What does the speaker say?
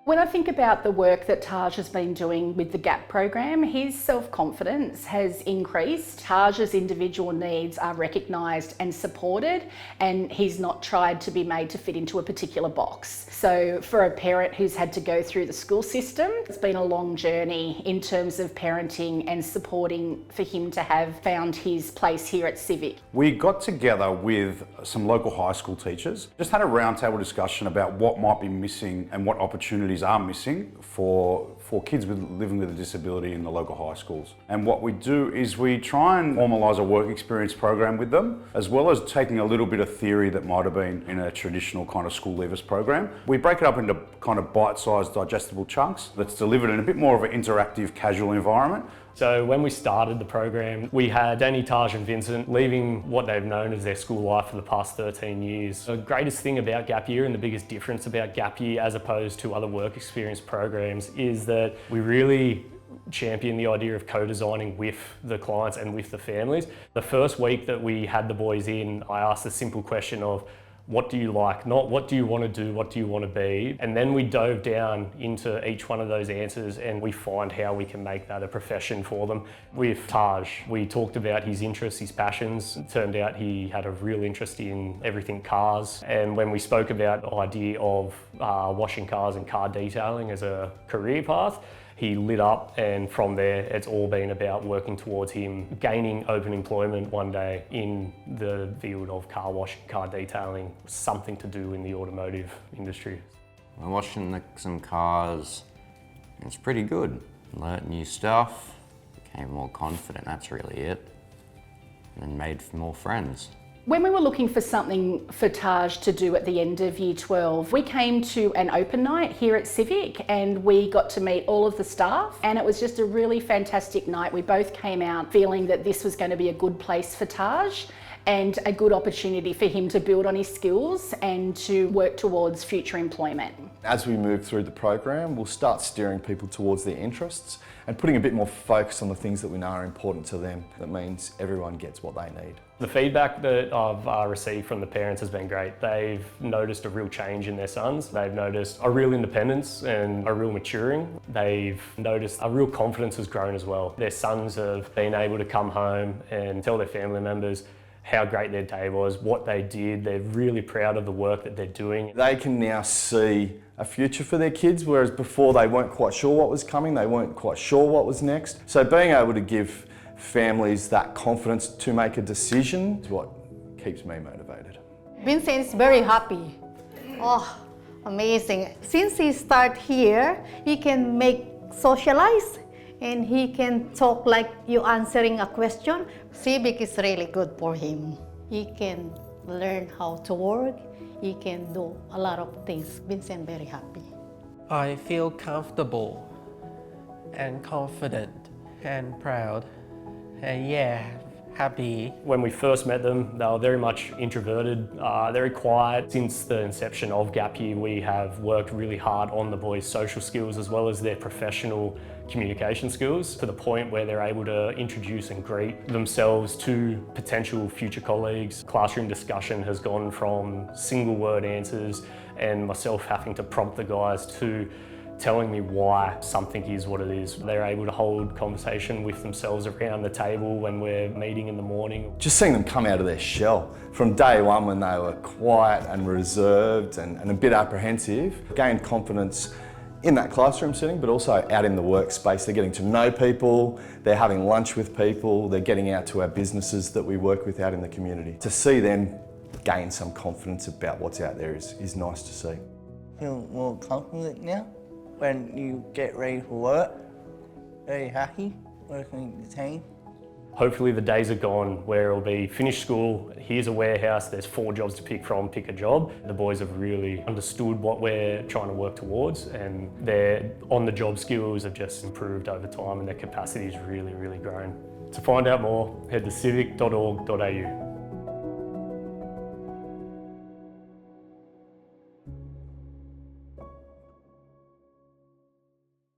When I think about the work that Taj has been doing with the GAP program, his self-confidence has increased. Taj's individual needs are recognised and supported, and he's not tried to be made to fit into a particular box. So for a parent who's had to go through the school system, it's been a long journey in terms of parenting and supporting for him to have found his place here at Civic. We got together with some local high school teachers, just had a roundtable discussion about what might be missing and what opportunities are missing for kids living with a disability in the local high schools. And what we do is we try and formalise a work experience program with them, as well as taking a little bit of theory that might have been in a traditional kind of school leavers program. We break it up into kind of bite-sized digestible chunks that's delivered in a bit more of an interactive, casual environment. So when we started the program, we had Danny, Taj and Vincent leaving what they've known as their school life for the past 13 years. The greatest thing about Gap Year and the biggest difference about Gap Year as opposed to other work experience programs is that we really champion the idea of co-designing with the clients and with the families. The first week that we had the boys in, I asked the simple question of, what do you like? Not what do you want to do, what do you want to be? And then we dove down into each one of those answers and we find how we can make that a profession for them. With Taj, we talked about his interests, his passions. It turned out he had a real interest in everything cars. And when we spoke about the idea of washing cars and car detailing as a career path, he lit up, and from there it's all been about working towards him gaining open employment one day in the field of car washing, car detailing, something to do in the automotive industry. I'm washing some cars, and it's pretty good. Learnt new stuff, became more confident, that's really it. And then made more friends. When we were looking for something for Taj to do at the end of Year 12, we came to an open night here at Civic and we got to meet all of the staff, and it was just a really fantastic night. We both came out feeling that this was going to be a good place for Taj and a good opportunity for him to build on his skills and to work towards future employment. As we move through the program, we'll start steering people towards their interests and putting a bit more focus on the things that we know are important to them. That means everyone gets what they need. The feedback that I've received from the parents has been great. They've noticed a real change in their sons. They've noticed a real independence and a real maturing. They've noticed a real confidence has grown as well. Their sons have been able to come home and tell their family members how great their day was, what they did. They're really proud of the work that they're doing. They can now see a future for their kids, whereas before they weren't quite sure what was coming, they weren't quite sure what was next. So being able to give families that confidence to make a decision is what keeps me motivated. Vincent is very happy. Oh, amazing. Since he started here, he can make socialize and he can talk like you answering a question. Civic is really good for him. He can learn how to work. He can do a lot of things. Vincent very happy. I feel comfortable and confident and proud and happy. When we first met them, they were very much introverted, very quiet. Since the inception of Gap Year, we have worked really hard on the boys' social skills as well as their professional communication skills, to the point where they're able to introduce and greet themselves to potential future colleagues. Classroom discussion has gone from single word answers and myself having to prompt the guys to telling me why something is what it is. They're able to hold conversation with themselves around the table when we're meeting in the morning. Just seeing them come out of their shell from day one when they were quiet and reserved and a bit apprehensive, gained confidence in that classroom setting, but also out in the workspace. They're getting to know people, they're having lunch with people, they're getting out to our businesses that we work with out in the community. To see them gain some confidence about what's out there is nice to see. Feel more confident now when you get ready for work. Very happy working with the team. Hopefully the days are gone where it'll be finish school, here's a warehouse, there's 4 jobs to pick from, pick a job. The boys have really understood what we're trying to work towards, and their on-the-job skills have just improved over time and their capacity has really, really grown. To find out more, head to civic.org.au.